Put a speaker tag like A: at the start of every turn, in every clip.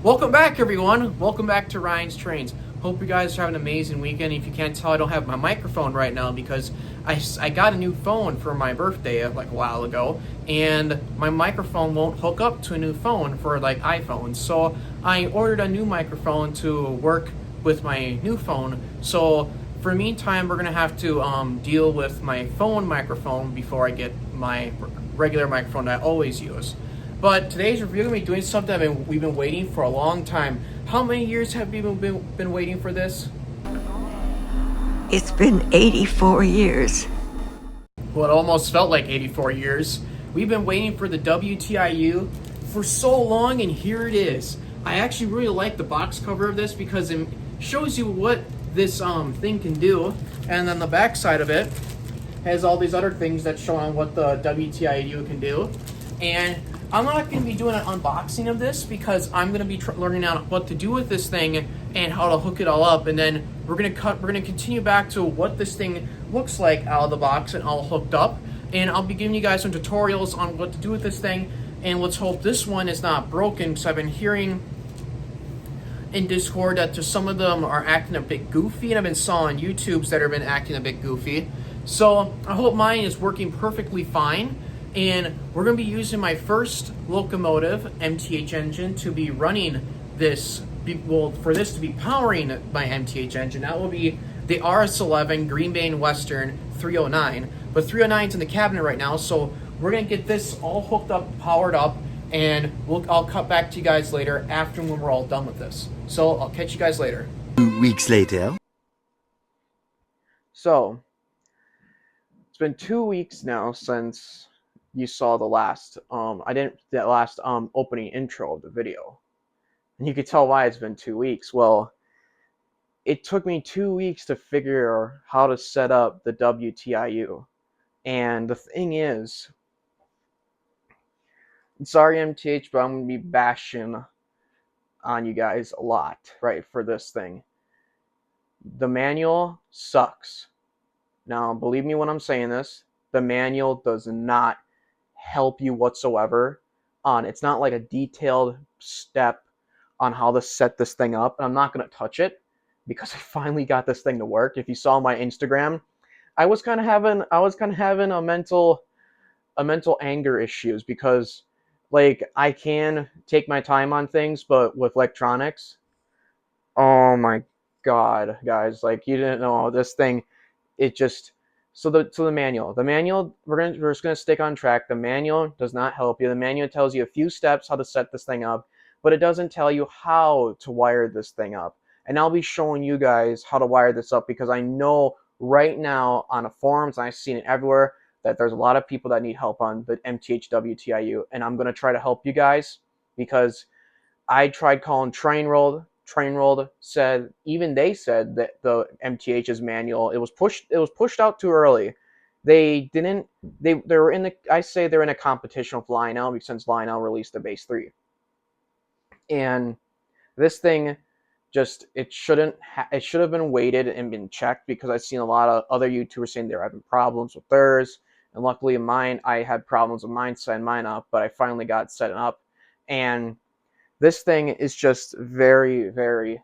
A: Welcome back, everyone. Welcome back to Ryan's Trains. Hope you guys are having an amazing weekend. If you can't tell, I don't have my microphone right now because I got a new phone for my birthday like a while ago, and my microphone won't hook up to a new phone for like iPhones. So I ordered a new microphone to work with my new phone. So for the meantime, we're gonna have to deal with my phone microphone before I get my regular microphone that I always use. But today's review, we're going to be doing something we've been waiting for a long time. How many years have people been waiting for this?
B: It's been 84 years.
A: Well, it almost felt like 84 years. We've been waiting for the wtiu for so long, and here it is. I actually really like the box cover of this because it shows you what this thing can do. And then the back side of it has all these other things that show on what the wtiu can do. And I'm not going to be doing an unboxing of this because I'm going to be learning out what to do with this thing and how to hook it all up. And then we're going to continue back to what this thing looks like out of the box and all hooked up. And I'll be giving you guys some tutorials on what to do with this thing. And let's hope this one is not broken, because I've been hearing in Discord that just some of them are acting a bit goofy, and I've been saw on YouTubes that have been acting a bit goofy. So I hope mine is working perfectly fine. And we're going to be using my first locomotive MTH engine to be running this, for this to be powering my MTH engine. That will be the RS11 Green Bay and Western 309. But 309's in the cabinet right now, so we're going to get this all hooked up, powered up, and I'll cut back to you guys later after when we're all done with this. So I'll catch you guys later.
C: 2 weeks later.
A: So, it's been 2 weeks now since you saw the last opening intro of the video, and you could tell why it's been 2 weeks. Well, it took me 2 weeks to figure how to set up the wtiu, and the thing is, sorry MTH, but I'm gonna be bashing on you guys a lot, right, for this thing. The manual sucks. Now, believe me when I'm saying this, the manual does not help you whatsoever on. It's not like a detailed step on how to set this thing up, and I'm not going to touch it because I finally got this thing to work. If you saw my Instagram, I was kind of having a mental anger issues because, like, I can take my time on things, but with electronics, oh my god, guys, like, you didn't know this thing, it just. So the manual, we're just gonna stick on track. The manual does not help you. The manual tells you a few steps how to set this thing up, but it doesn't tell you how to wire this thing up. And I'll be showing you guys how to wire this up because I know right now on the forums, and I've seen it everywhere, that there's a lot of people that need help on the MTH wtiu, and I'm gonna try to help you guys because I tried calling Trainrolled said, even they said that the MTH's manual, it was pushed out too early. They were in a competition with Lionel since Lionel released the base 3. And this thing it should have been waited and been checked, because I've seen a lot of other YouTubers saying they're having problems with theirs, and luckily mine, I had problems with mine setting mine up, but I finally got set up. And this thing is just very, very,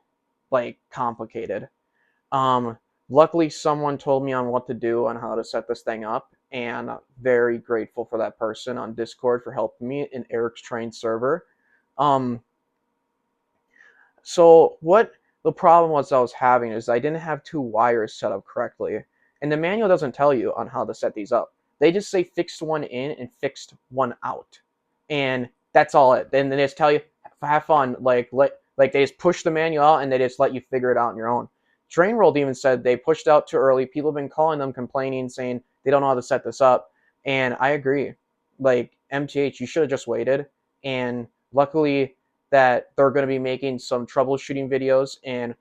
A: like, complicated. Luckily, someone told me on what to do on how to set this thing up, and I'm very grateful for that person on Discord for helping me in Eric's Train server. So what the problem was I was having is I didn't have 2 wires set up correctly, and the manual doesn't tell you on how to set these up. They just say fixed one in and fixed one out, and that's all it. Then they just tell you, have fun, like they just push the manual out and they just let you figure it out on your own. Trainrolled even said they pushed out too early. People have been calling them, complaining, saying they don't know how to set this up, and I agree. Like, MTH, you should have just waited, and luckily that they're going to be making some troubleshooting videos, and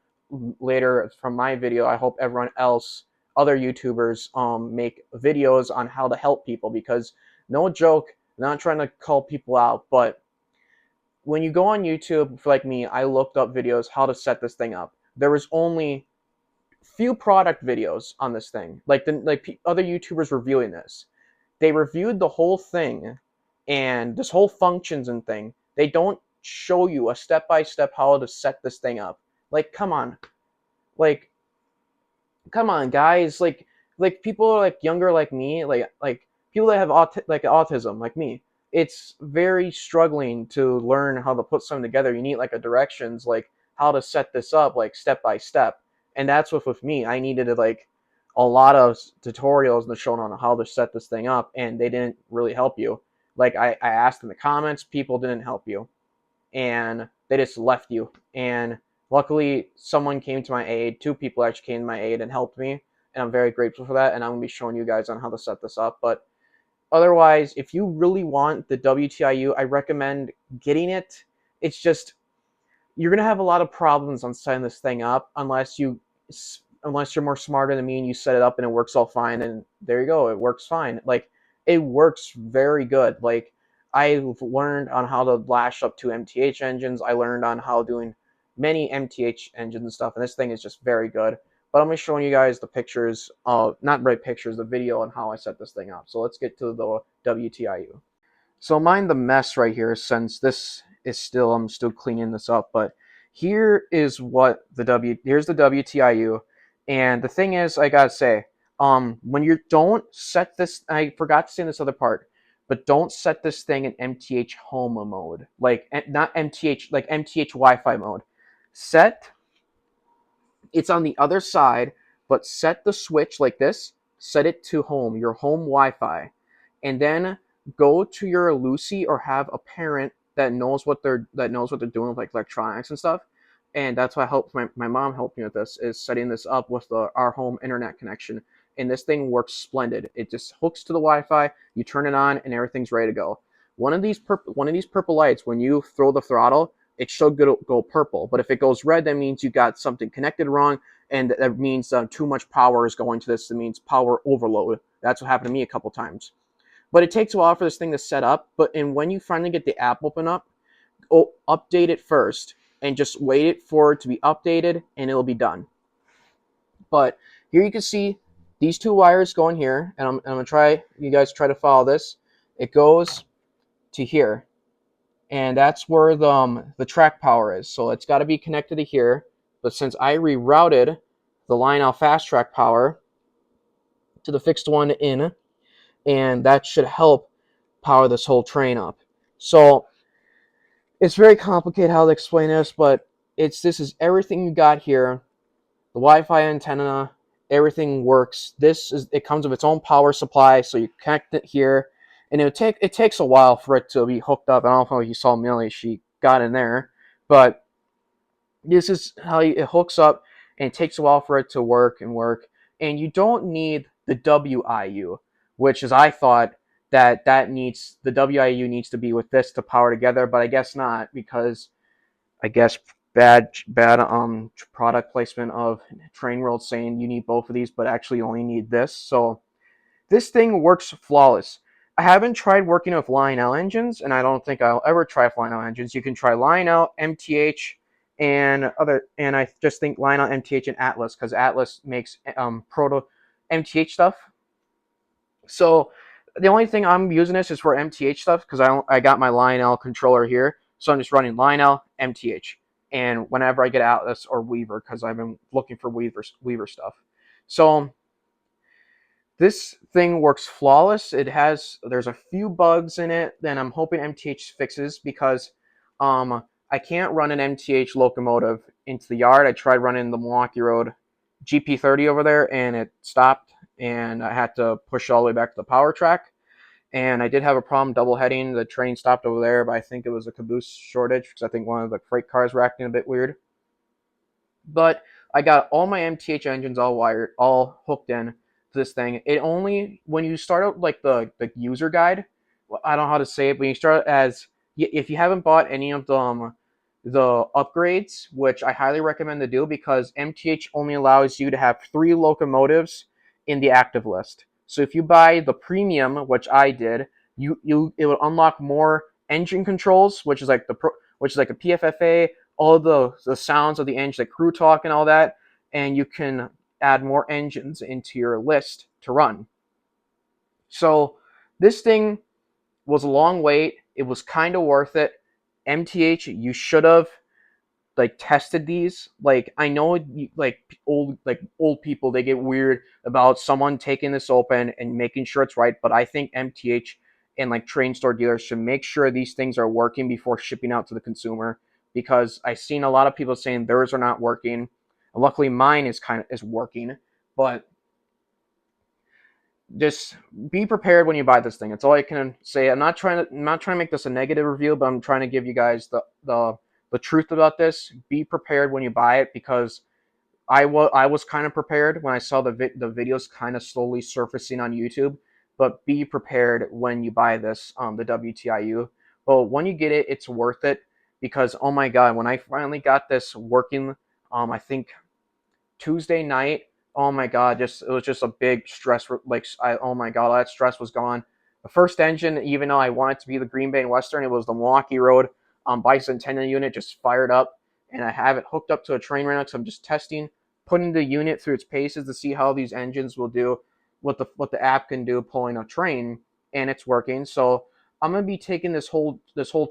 A: later from my video, I hope everyone else, other YouTubers, make videos on how to help people, because no joke, not trying to call people out, but when you go on YouTube, like me, I looked up videos how to set this thing up. There was only few product videos on this thing, like other YouTubers reviewing this. They reviewed the whole thing and this whole functions and thing. They don't show you a step-by-step how to set this thing up. Like, come on. Like, come on, guys. Like people like younger like me, like people that have like autism like me. It's very struggling to learn how to put something together. You need like a directions, like how to set this up, like step by step. And that's what with me. I needed to like a lot of tutorials and shown on how to set this thing up, and they didn't really help you. Like I asked in the comments, people didn't help you, and they just left you. And luckily, someone came to my aid. Two people actually came to my aid and helped me, and I'm very grateful for that. And I'm gonna be showing you guys on how to set this up. But otherwise, if you really want the WTIU, I recommend getting it. It's just you're gonna have a lot of problems on setting this thing up unless you're more smarter than me and you set it up and it works all fine. And there you go, it works fine. Like it works very good. Like I've learned on how to lash up to MTH engines. I learned on how doing many MTH engines and stuff, and this thing is just very good. But I'm gonna show you guys the pictures, not right pictures, the video on how I set this thing up. So let's get to the WTIU. So mind the mess right here, since this is still, I'm still cleaning this up, but here is what here's the WTIU. And the thing is, I gotta say, when you don't set this, I forgot to say this other part, but don't set this thing in MTH home mode, like not MTH, like MTH Wi-Fi mode. Set It's on the other side, but set the switch like this, set it to home, your home Wi-Fi, and then go to your Lucy or have a parent that knows what they're doing with like electronics and stuff. And that's why my mom helped me with this, is setting this up with our home internet connection. And this thing works splendid. It just hooks to the Wi-Fi, you turn it on, and everything's ready to go. One of these purple lights, when you throw the throttle, it should go purple. But if it goes red, that means you got something connected wrong, and that means too much power is going to this. It means power overload. That's what happened to me a couple times. But it takes a while for this thing to set up. And when you finally get the app open up, update it first, and just wait it for it to be updated, and it'll be done. But here you can see these two wires going here, and I'm gonna try you guys try to follow this. It goes to here, and that's where the track power is. So it's got to be connected to here. But since I rerouted the Lionel fast track power to the fixed one in, and that should help power this whole train up. So it's very complicated how to explain this, but this is everything you got here. The Wi-Fi antenna, everything works. It comes with its own power supply, so you connect it here, and it takes a while for it to be hooked up. I don't know if you saw Millie, she got in there, but this is how it hooks up, and it takes a while for it to work. And you don't need the WIU, which is, I thought that needs the WIU needs to be with this to power together, but I guess not, because I guess bad product placement of Train World saying you need both of these, but actually you only need this. So this thing works flawless. I haven't tried working with Lionel engines, and I don't think I'll ever try with Lionel engines. You can try Lionel, MTH, and I just think Lionel, MTH, and Atlas, because Atlas makes proto MTH stuff. So the only thing I'm using this is for MTH stuff, because I got my Lionel controller here, so I'm just running Lionel, MTH, and whenever I get Atlas or Weaver, because I've been looking for Weaver stuff. So this thing works flawless. There's a few bugs in it that I'm hoping MTH fixes, because I can't run an MTH locomotive into the yard. I tried running the Milwaukee Road GP30 over there, and it stopped, and I had to push all the way back to the power track. And I did have a problem double heading. The train stopped over there, but I think it was a caboose shortage, because I think one of the freight cars were acting a bit weird. But I got all my MTH engines all wired, all hooked in to this thing. It only, when you start out like the user guide, I don't know how to say it, but you start if you haven't bought any of the upgrades, which I highly recommend to do, because MTH only allows you to have 3 locomotives in the active list. So if you buy the premium, which I did, it will unlock more engine controls, which is like a PFFA, all the sounds of the engine, like crew talk and all that, and you can add more engines into your list to run. So this thing was a long wait. It was kind of worth it. MTH, you should have like tested these. Like I know old people, they get weird about someone taking this open and making sure it's right, but I think MTH and like train store dealers should make sure these things are working before shipping out to the consumer, because I've seen a lot of people saying theirs are not working. And luckily mine is working, but just be prepared when you buy this thing. That's all I can say. I'm not trying to make this a negative review, but I'm trying to give you guys the truth about this. Be prepared when you buy it, because I was kind of prepared when I saw the videos kind of slowly surfacing on YouTube. But be prepared when you buy this, the wtiu. But when you get it, it's worth it, because oh my god, when I finally got this working, I think Tuesday night, oh my god, just it was just a big stress. Like oh my god, all that stress was gone. The first engine, even though I wanted to be the Green Bay and Western, it was the Milwaukee Road bicentennial unit, just fired up, and I have it hooked up to a train right now. So I'm just testing, putting the unit through its paces to see how these engines will do, what the app can do pulling a train, and it's working. So I'm gonna be taking this whole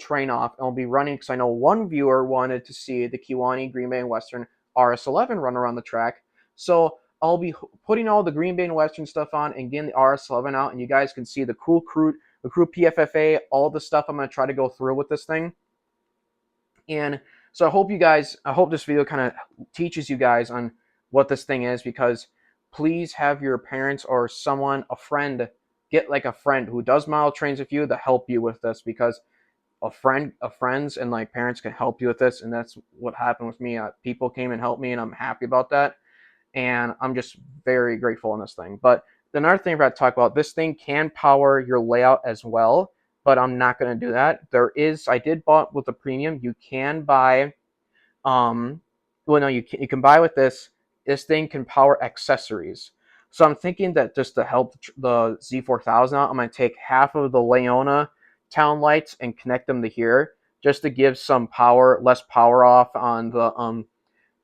A: train off, and I'll be running, because I know one viewer wanted to see the Kiwani Green Bay and Western RS11 run around the track. So I'll be putting all the Green Bay and Western stuff on and getting the RS11 out, and you guys can see the crew PFFA, all the stuff I'm going to try to go through with this thing. And so I hope this video kind of teaches you guys on what this thing is, because please have your parents or someone, a friend, get like a friend who does model trains with you to help you with this, because friends and like parents can help you with this, and that's what happened with me. People came and helped me, and I'm happy about that, and I'm just very grateful in this thing. But another thing I've got to talk about, this thing can power your layout as well, but I'm not going to do that. I did bought with the premium. You can buy, well, no, you can buy with this. This thing can power accessories. So I'm thinking that just to help the Z4000 out, I'm going to take half of the Leona town lights and connect them to here, just to give some power, less power off on the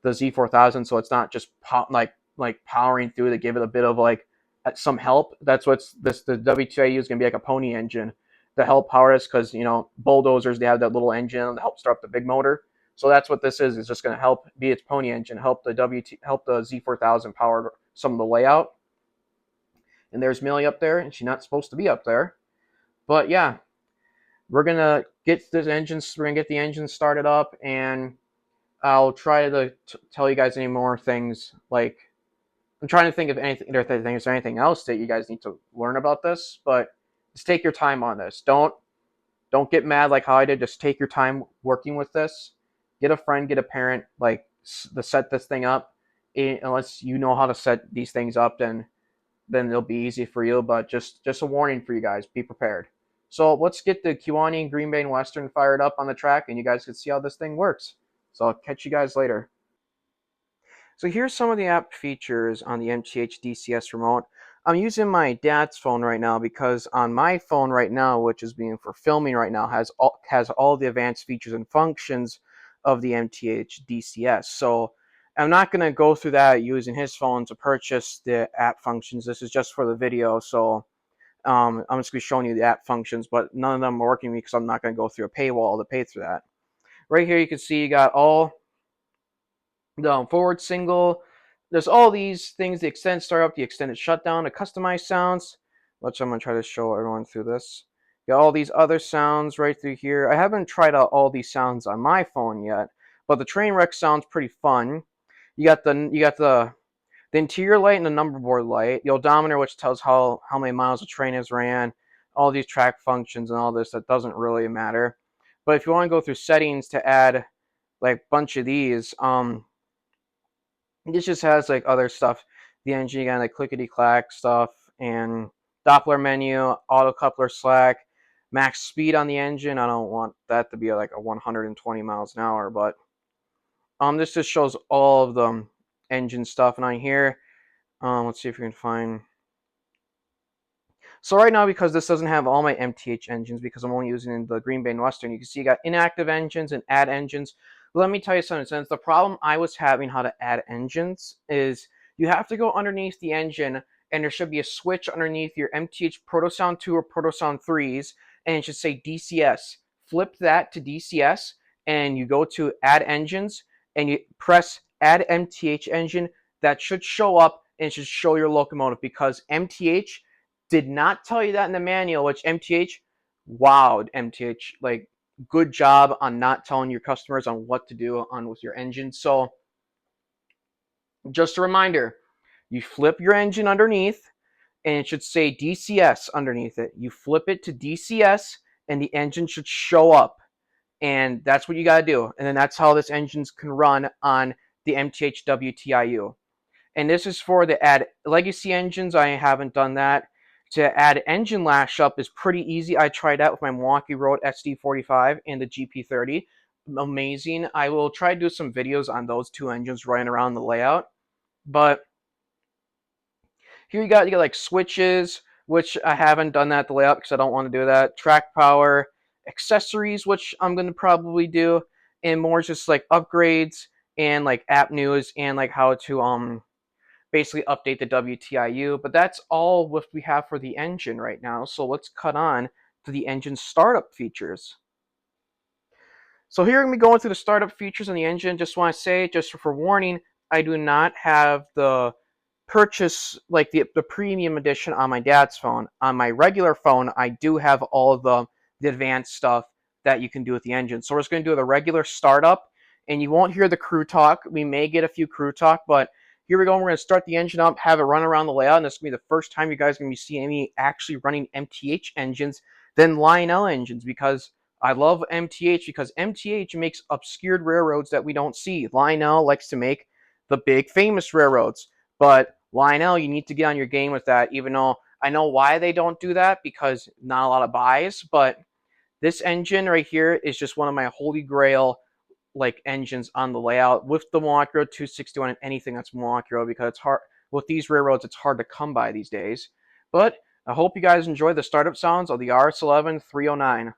A: Z4000, so it's not just like powering through, to give it a bit of like some help. That's what's this the wtiu is going to be like a pony engine to help power us, because bulldozers, they have that little engine to help start up the big motor. So that's what this is. It's just going to help be its pony engine, help the Z4000 power some of the layout. And there's Millie up there, and she's not supposed to be up there, but yeah, we're gonna get the engine started up, and I'll try to tell you guys any more things. Like, I'm trying to think of anything. If there's anything else that you guys need to learn about this, but just take your time on this. Don't get mad like how I did. Just take your time working with this. Get a friend, get a parent, like to set this thing up. Unless you know how to set these things up, then it'll be easy for you. But just a warning for you guys: be prepared. So let's get the Kiwani and Green Bay and Western fired up on the track, and you guys can see how this thing works. So I'll catch you guys later. So here's some of the app features on the MTH DCS remote. I'm using my dad's phone right now, because on my phone right now, which is being for filming right now, has all the advanced features and functions of the MTH DCS. So I'm not going to go through that using his phone to purchase the app functions. This is just for the video. So I'm just going to be showing you the app functions, but none of them are working because I'm not going to go through a paywall to pay through that. Right here you can see you got all the forward single. There's all these things: the extended startup, the extended shutdown, the customized sounds, which I'm going to try to show everyone through this. You got all these other sounds right through here. I haven't tried out all these sounds on my phone yet, but the train wreck sounds pretty fun. You got the interior light and the number board light, the odometer, which tells how many miles the train has ran, all these track functions and all this that doesn't really matter. But if you want to go through settings to add like a bunch of these, this just has like other stuff. The engine again, like clickety clack stuff, and Doppler menu, auto coupler slack, max speed on the engine. I don't want that to be like a 120 miles an hour, but this just shows all of the engine stuff. And on here, let's see if we can find. So right now, because this doesn't have all my MTH engines, because I'm only using the Green Bay and Western, you can see you got inactive engines and add engines. Let me tell you something. Since the problem I was having how to add engines is you have to go underneath the engine, and there should be a switch underneath your MTH Protosound 2 or Protosound 3s, and it should say DCS flip that to DCS, and you go to add engines, and you press add MTH engine. That should show up and should show your locomotive, because MTH did not tell you that in the manual, which MTH, wowed MTH, like, good job on not telling your customers on what to do on with your engine. So just a reminder, you flip your engine underneath, and it should say DCS underneath it. You flip it to DCS, and the engine should show up. And that's what you got to do. And then that's how this engines can run on the MTH wtiu. And this is for the add legacy engines. I haven't done that. To add engine lash up is pretty easy. I tried that with my Milwaukee Road SD45 and the GP30. Amazing. I will try to do some videos on those two engines running around the layout. But here you got like switches, which I haven't done that the layout because I don't want to do that. Track power, accessories, which I'm going to probably do, and more just like upgrades and like app news and like how to basically update the WTIU. But that's all what we have for the engine right now. So let's cut on to the engine startup features. So here I'm going through the startup features on the engine. Just want to say, just for warning, I do not have the purchase like the premium edition on my dad's phone. On my regular phone, I do have all of the advanced stuff that you can do with the engine. So we're just going to do the regular startup, and you won't hear the crew talk. We may get a few crew talk, but here we go. We're going to start the engine up, have it run around the layout, and this is going to be the first time you guys are going to be seeing me actually running MTH engines than Lionel engines, because I love MTH because MTH makes obscured railroads that we don't see. Lionel likes to make the big famous railroads, but Lionel, you need to get on your game with that, even though I know why they don't do that, because not a lot of buys. But this engine right here is just one of my holy grail like engines on the layout with the Milwaukee Road 261 and anything that's Milwaukee Road, because it's hard with these railroads, it's hard to come by these days. But I hope you guys enjoy the startup sounds of the RS11 309.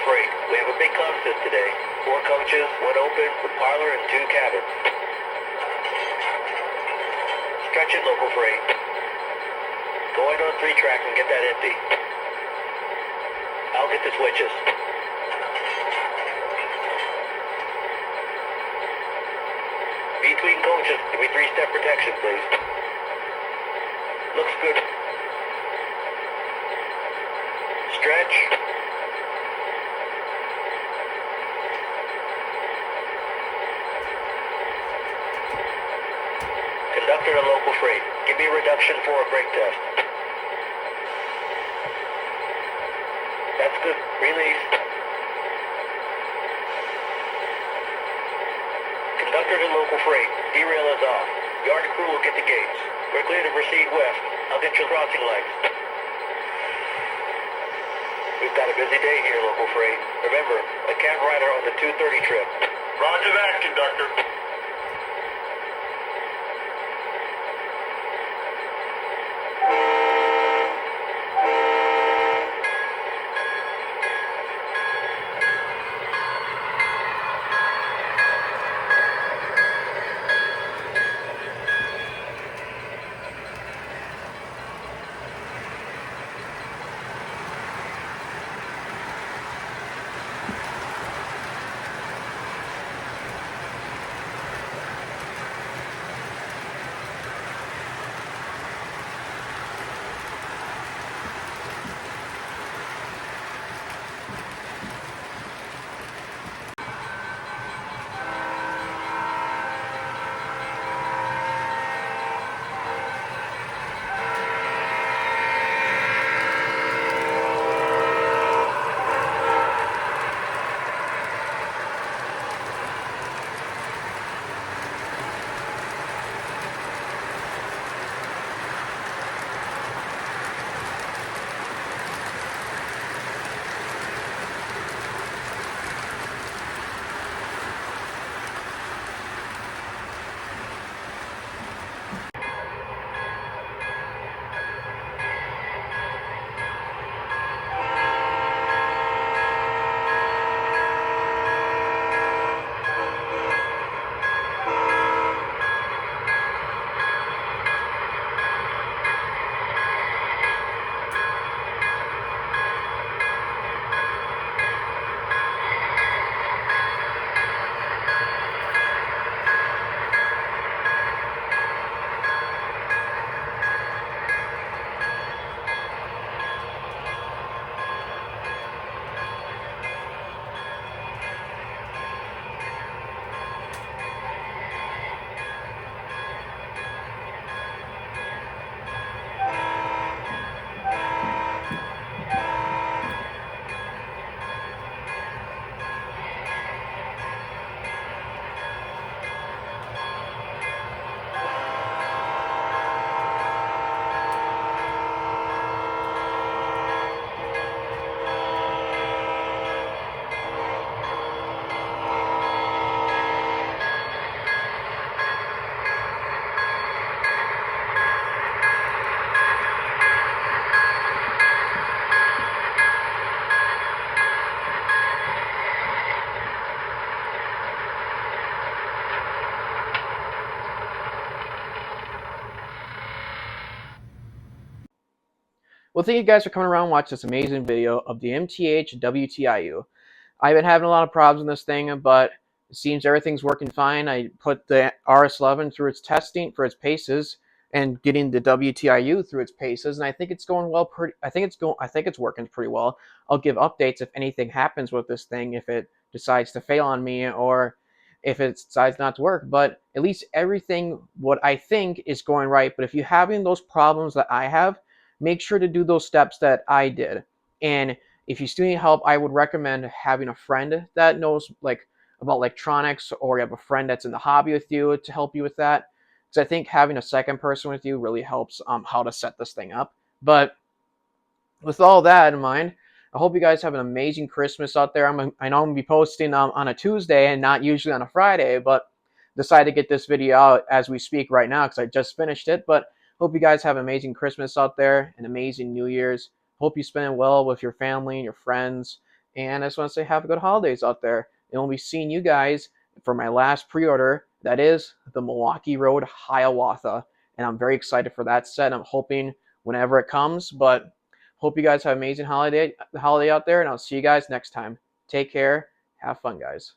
C: freight. We have a big consist today. 4 coaches, 1 open, with parlor and 2 cabins. Stretch it, local freight. Go in on 3 track and get that empty. I'll get the switches. Between coaches, give me 3-step protection, please. Looks good. Stretch. Conductor to local freight. Give me a reduction for a brake test. That's good. Release. Conductor to local freight. Derail is off. Yard crew will get the gates. We're clear to proceed west. I'll get your crossing lights. We've got a busy day here, local freight. Remember, a cab rider on the 2:30 trip. Roger that, conductor.
A: Well, thank you guys for coming around and watching this amazing video of the MTH wtiu. I've been having a lot of problems in this thing, but it seems everything's working fine. I put the RS11 through its testing for its paces and getting the WTIU through its paces, and I think it's going well. I think it's working pretty well. I'll give updates if anything happens with this thing, if it decides to fail on me or if it decides not to work. But at least everything, what I think, is going right. But if you're having those problems that I have, make sure to do those steps that I did. And if you still need help, I would recommend having a friend that knows about electronics, or you have a friend that's in the hobby with you to help you with that. Because I think having a second person with you really helps how to set this thing up. But with all that in mind, I hope you guys have an amazing Christmas out there. I know I'm going to be posting on a Tuesday and not usually on a Friday, but decided to get this video out as we speak right now because I just finished it. But hope you guys have an amazing Christmas out there, an amazing New Year's. Hope you spend it well with your family and your friends. And I just want to say have a good holidays out there. And we'll be seeing you guys for my last pre-order. That is the Milwaukee Road Hiawatha. And I'm very excited for that set. I'm hoping whenever it comes. But hope you guys have an amazing holiday out there. And I'll see you guys next time. Take care. Have fun, guys.